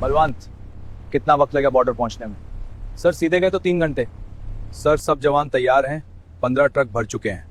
बलवंत, कितना वक्त लगेगा बॉर्डर पहुंचने में? सर सीधे गए तो 3 घंटे। सर सब जवान तैयार हैं, 15 ट्रक भर चुके हैं।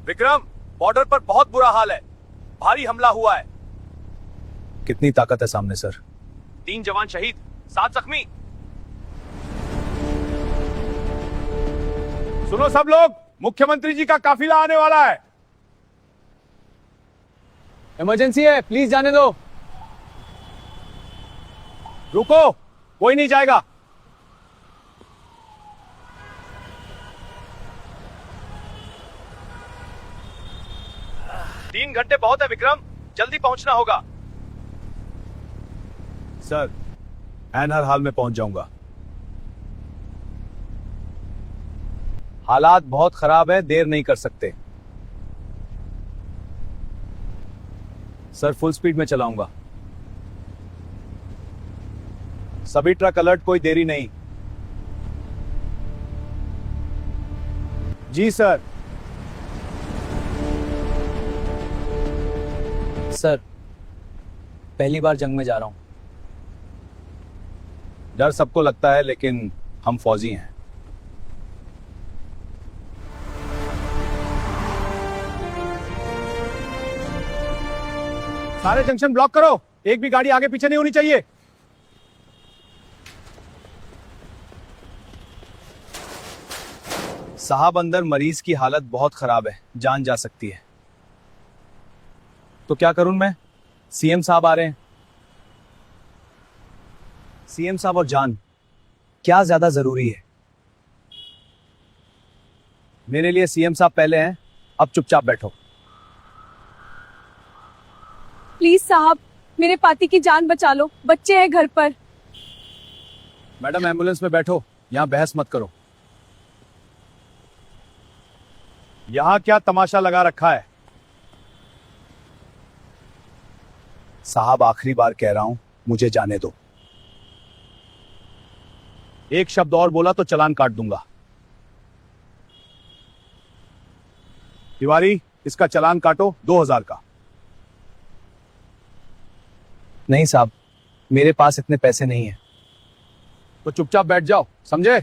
विक्रम, बॉर्डर पर बहुत बुरा हाल है, भारी हमला हुआ है। कितनी ताकत है सामने सर? 3 जवान शहीद, 7 जख्मी। सुनो सब लोग, मुख्यमंत्री जी का काफिला आने वाला है। इमरजेंसी है, प्लीज जाने दो। रुको, कोई नहीं जाएगा। तीन घंटे बहुत है विक्रम, जल्दी पहुंचना होगा। सर, ऐन हर हाल में पहुंच जाऊंगा। हालात बहुत खराब है, देर नहीं कर सकते। सर फुल स्पीड में चलाऊंगा। सभी ट्रक अलर्ट, कोई देरी नहीं। जी सर। सर, पहली बार जंग में जा रहा हूं। डर सबको लगता है, लेकिन हम फौजी हैं। सारे जंक्शन ब्लॉक करो, एक भी गाड़ी आगे पीछे नहीं होनी चाहिए। साहब, अंदर मरीज की हालत बहुत खराब है, जान जा सकती है। तो क्या करूं मैं? सीएम साहब आ रहे हैं। सीएम साहब और जान, क्या ज्यादा जरूरी है? मेरे लिए सीएम साहब पहले हैं, अब चुपचाप बैठो। प्लीज साहब, मेरे पति की जान बचा लो, बच्चे हैं घर पर। मैडम एम्बुलेंस में बैठो, यहां बहस मत करो। यहां क्या तमाशा लगा रखा है? साहब आखिरी बार कह रहा हूं, मुझे जाने दो। एक शब्द और बोला तो चालान काट दूंगा। तिवारी, इसका चालान काटो 2000 का। नहीं साहब, मेरे पास इतने पैसे नहीं है। तो चुपचाप बैठ जाओ, समझे?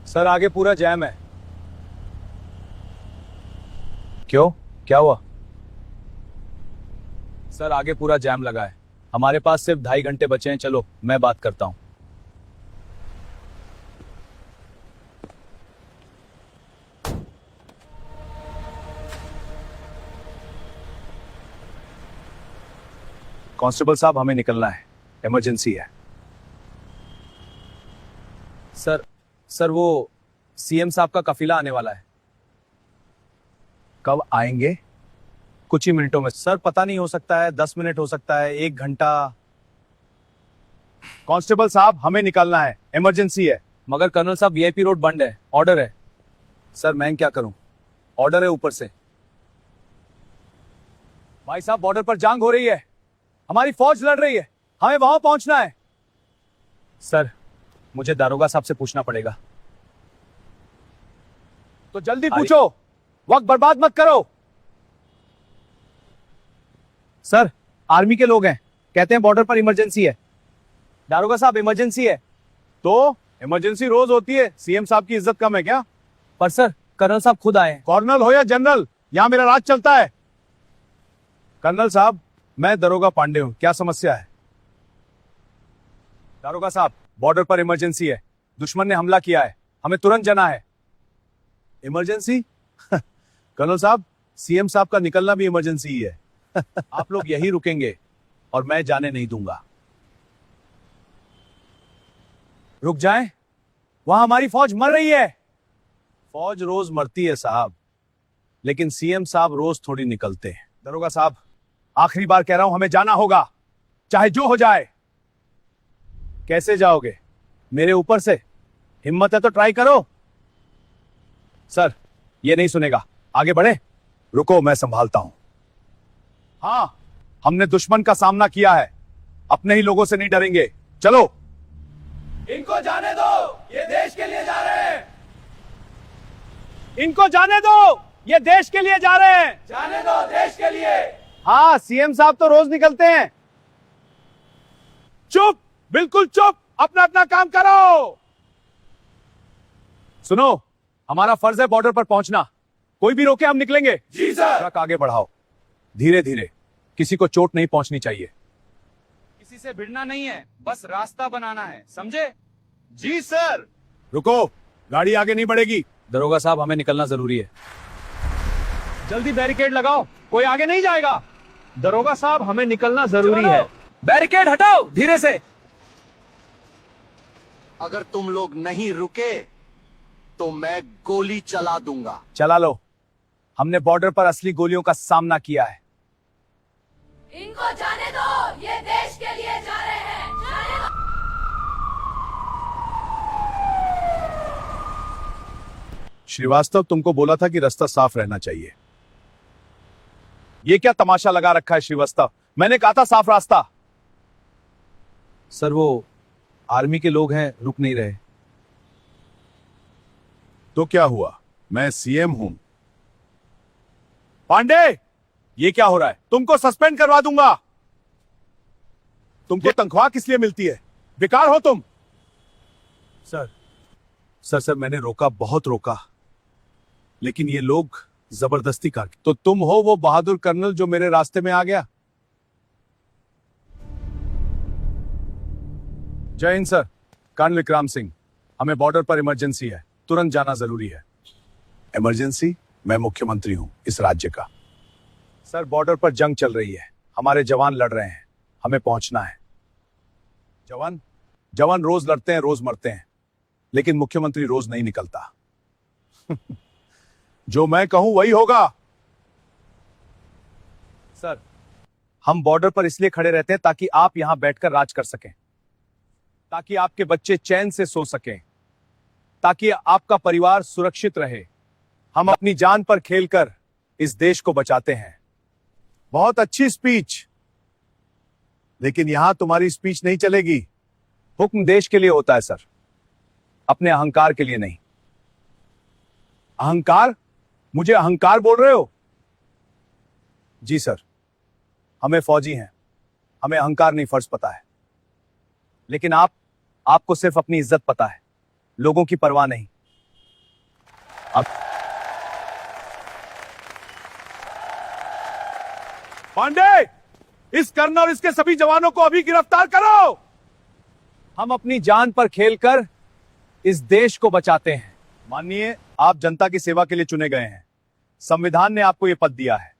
सर आगे पूरा जैम है। क्यों, क्या हुआ? सर आगे पूरा जैम लगा है, हमारे पास सिर्फ 2.5 घंटे बचे हैं। चलो मैं बात करता हूं। कांस्टेबल साहब, हमें निकलना है, इमरजेंसी है। सर वो सीएम साहब का काफिला आने वाला है। कब आएंगे? कुछ ही मिनटों में सर। पता नहीं, हो सकता है 10 मिनट, हो सकता है 1 घंटा। कांस्टेबल साहब, हमें निकलना है, इमरजेंसी है। मगर कर्नल साहब, वीआईपी रोड बंद है, ऑर्डर है। सर मैं क्या करूं, ऑर्डर है ऊपर से। भाई साहब, बॉर्डर पर जंग हो रही है, हमारी फौज लड़ रही है, हमें वहां पहुंचना है। सर मुझे दारोगा साहब से पूछना पड़ेगा। तो जल्दी पूछो, वक्त बर्बाद मत करो। सर आर्मी के लोग हैं, कहते हैं बॉर्डर पर इमरजेंसी है। दारोगा साहब, इमरजेंसी है। तो इमरजेंसी रोज होती है, सीएम साहब की इज्जत कम है क्या? पर सर कर्नल साहब खुद आए हैं। कर्नल हो या जनरल, यहां मेरा राज चलता है। कर्नल साहब, मैं दरोगा पांडे हूं, क्या समस्या है? दारोगा साहब, बॉर्डर पर इमरजेंसी है, दुश्मन ने हमला किया है, हमें तुरंत जाना है। इमरजेंसी? कर्नल साहब, सीएम साहब का निकलना भी इमरजेंसी ही है। आप लोग यही रुकेंगे और मैं जाने नहीं दूंगा। रुक जाएं, वहां हमारी फौज मर रही है। फौज रोज मरती है साहब, लेकिन सीएम साहब रोज थोड़ी निकलते हैं। दरोगा साहब, आखिरी बार कह रहा हूं, हमें जाना होगा, चाहे जो हो जाए। कैसे जाओगे? मेरे ऊपर से? हिम्मत है तो ट्राई करो। सर ये नहीं सुनेगा, आगे बढ़े। रुको, मैं संभालता हूं। हाँ, हमने दुश्मन का सामना किया है, अपने ही लोगों से नहीं डरेंगे। चलो, इनको जाने दो, ये देश के लिए जा रहे हैं। इनको जाने दो, ये देश के लिए जा रहे हैं। जाने दो, देश के लिए। हाँ, सीएम साहब तो रोज निकलते हैं। चुप, बिल्कुल चुप, अपना अपना काम करो। सुनो, हमारा फर्ज है बॉर्डर पर पहुंचना। कोई भी रोके हम निकलेंगे। जी सर। ट्रक आगे बढ़ाओ, धीरे धीरे, किसी को चोट नहीं पहुंचनी चाहिए। किसी से भिड़ना नहीं है, बस रास्ता बनाना है, समझे? जी सर। रुको, गाड़ी आगे नहीं बढ़ेगी। दरोगा साहब, हमें निकलना जरूरी है। जल्दी बैरिकेड लगाओ, कोई आगे नहीं जाएगा। दरोगा साहब, हमें निकलना जरूरी है। बैरिकेड हटाओ, धीरे से। अगर तुम लोग नहीं रुके तो मैं गोली चला दूंगा। चला लो, हमने बॉर्डर पर असली गोलियों का सामना किया है। इनको जाने दो, ये देश के लिए जा रहे हैं। जाने दो। श्रीवास्तव, तुमको बोला था कि रास्ता साफ रहना चाहिए। ये क्या तमाशा लगा रखा है श्रीवास्तव? मैंने कहा था साफ रास्ता। सर, वो आर्मी के लोग हैं, रुक नहीं रहे। तो क्या हुआ? मैं सीएम हूं। पांडे, ये क्या हो रहा है? तुमको सस्पेंड करवा दूंगा। तुमको तनख्वाह किस लिए मिलती है? बेकार हो तुम। सर, मैंने रोका, बहुत रोका, लेकिन ये लोग जबरदस्ती कर। तो तुम हो वो बहादुर कर्नल जो मेरे रास्ते में आ गया? जय हिंद सर। कर्नल विक्रम सिंह, हमें बॉर्डर पर इमरजेंसी है, तुरंत जाना जरूरी है। इमरजेंसी? मैं मुख्यमंत्री हूं इस राज्य का। सर, बॉर्डर पर जंग चल रही है, हमारे जवान लड़ रहे हैं, हमें पहुंचना है। जवान रोज लड़ते हैं, रोज मरते हैं, लेकिन मुख्यमंत्री रोज नहीं निकलता। जो मैं कहूं वही होगा। सर, हम बॉर्डर पर इसलिए खड़े रहते हैं ताकि आप यहां बैठकर राज कर सकें, ताकि आपके बच्चे चैन से सो सकें, ताकि आपका परिवार सुरक्षित रहे। हम अपनी जान पर खेलकर इस देश को बचाते हैं। बहुत अच्छी स्पीच, लेकिन यहां तुम्हारी स्पीच नहीं चलेगी। हुक्म देश के लिए होता है सर, अपने अहंकार के लिए नहीं। अहंकार? मुझे अहंकार बोल रहे हो? जी सर, हमें फौजी हैं, हमें अहंकार नहीं फर्ज पता है। लेकिन आपको सिर्फ अपनी इज्जत पता है, लोगों की परवाह नहीं। अब पांडे, इस कर्नल और इसके सभी जवानों को अभी गिरफ्तार करो। हम अपनी जान पर खेलकर इस देश को बचाते हैं। मानिए, आप जनता की सेवा के लिए चुने गए हैं। संविधान ने आपको यह पद दिया है,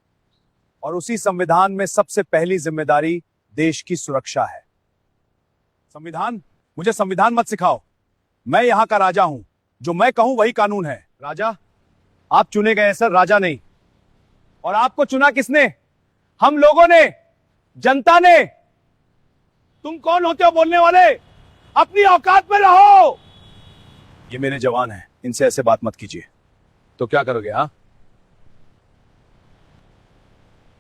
और उसी संविधान में सबसे पहली जिम्मेदारी देश की सुरक्षा है। संविधान? मुझे संविधान मत सिखाओ। मैं यहां का राजा हूं, जो मैं कहूं वही कानून है। राजा? आप चुने गए हैं सर, राजा नहीं। और आपको चुना किसने? हम लोगों ने, जनता ने। तुम कौन होते हो बोलने वाले? अपनी औकात में रहो। ये मेरे जवान हैं, इनसे ऐसे बात मत कीजिए। तो क्या करोगे? हाँ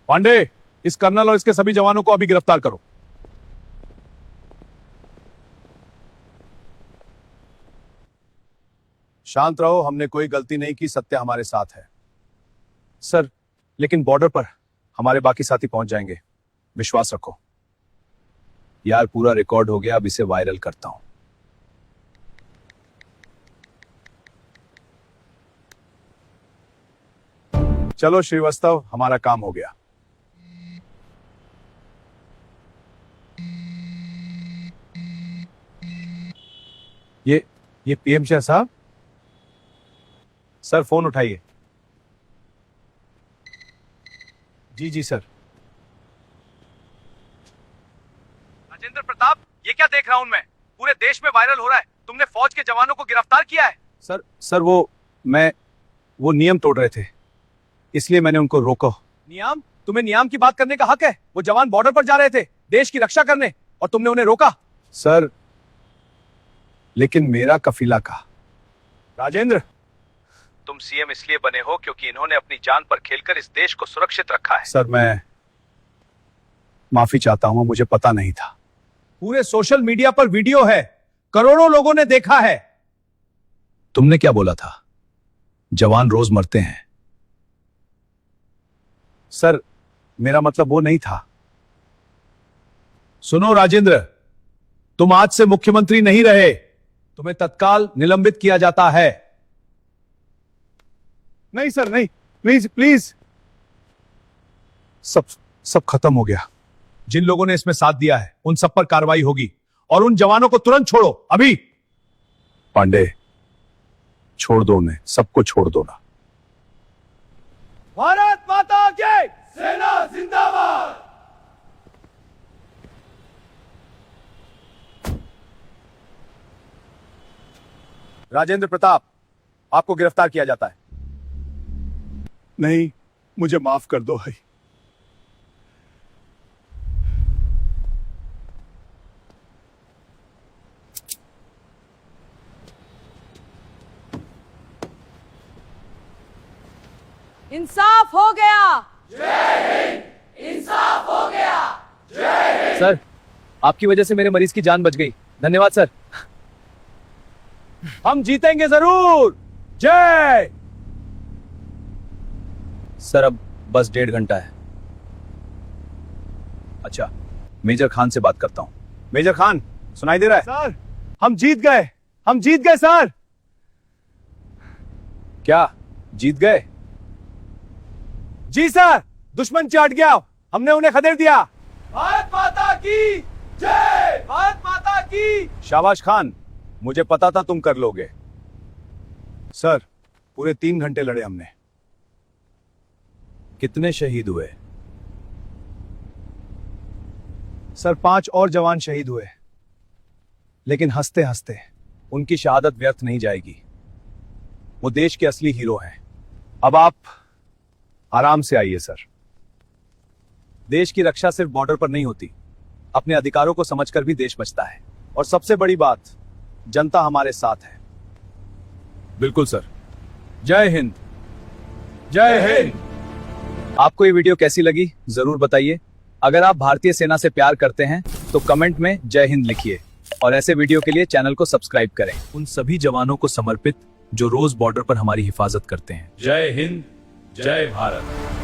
पांडे, इस कर्नल और इसके सभी जवानों को अभी गिरफ्तार करो। शांत रहो, हमने कोई गलती नहीं की, सत्य हमारे साथ है। सर, लेकिन बॉर्डर पर हमारे बाकी साथी पहुंच जाएंगे, विश्वास रखो। यार, पूरा रिकॉर्ड हो गया, अब इसे वायरल करता हूं। चलो श्रीवास्तव, हमारा काम हो गया। ये पीएम शाह साहब। सर, फोन उठाइए। जी सर। राजेंद्र प्रताप, ये क्या देख रहा हूं मैं? पूरे देश में वायरल हो रहा है, तुमने फौज के जवानों को गिरफ्तार किया है। सर वो नियम तोड़ रहे थे, इसलिए मैंने उनको रोका। नियम? तुम्हें नियम की बात करने का हक है? वो जवान बॉर्डर पर जा रहे थे देश की रक्षा करने, और तुमने उन्हें रोका। सर, लेकिन मेरा कफीला का। राजेंद्र, तुम सीएम इसलिए बने हो क्योंकि इन्होंने अपनी जान पर खेलकर इस देश को सुरक्षित रखा है। सर, माफी चाहता हूं, मुझे पता नहीं था। पूरे सोशल मीडिया पर वीडियो है, करोड़ों लोगों ने देखा है। तुमने क्या बोला था? जवान रोज मरते हैं। सर, मेरा मतलब वो नहीं था। सुनो राजेंद्र, तुम आज से मुख्यमंत्री नहीं रहे, तुम्हें तत्काल निलंबित किया जाता है। नहीं सर, नहीं, प्लीज प्लीज। सब खत्म हो गया। जिन लोगों ने इसमें साथ दिया है उन सब पर कार्रवाई होगी, और उन जवानों को तुरंत छोड़ो अभी। पांडे, छोड़ दो उन्हें, सबको छोड़ दो ना। भारत माता की सेना जिंदाबाद। राजेंद्र प्रताप, आपको गिरफ्तार किया जाता है। नहीं, मुझे माफ कर दो भाई। इंसाफ हो गया। इंसाफ हो गया। सर, आपकी वजह से मेरे मरीज की जान बच गई। धन्यवाद सर। हम जीतेंगे जरूर। जय। सर, अब बस 1.5 घंटा है। अच्छा, मेजर खान से बात करता हूं। मेजर खान, सुनाई दे रहा है? सर, हम जीत गए, हम जीत गए सर। क्या जीत गए? जी सर, दुश्मन चाट गया, हमने उन्हें खदेड़ दिया। भारत माता की जय। भारत माता की। शाबाश खान, मुझे पता था तुम कर लोगे। सर, पूरे 3 घंटे लड़े हमने। कितने शहीद हुए? सर, 5 और जवान शहीद हुए, लेकिन हंसते हंसते उनकी शहादत व्यर्थ नहीं जाएगी। वो देश के असली हीरो हैं। अब आप आराम से आइए सर। देश की रक्षा सिर्फ बॉर्डर पर नहीं होती, अपने अधिकारों को समझकर भी देश बचता है। और सबसे बड़ी बात, जनता हमारे साथ है। बिल्कुल सर। जय हिंद। जय हिंद। आपको ये वीडियो कैसी लगी जरूर बताइए। अगर आप भारतीय सेना से प्यार करते हैं तो कमेंट में जय हिंद लिखिए, और ऐसे वीडियो के लिए चैनल को सब्सक्राइब करें। उन सभी जवानों को समर्पित जो रोज बॉर्डर पर हमारी हिफाजत करते हैं। जय हिंद, जय भारत।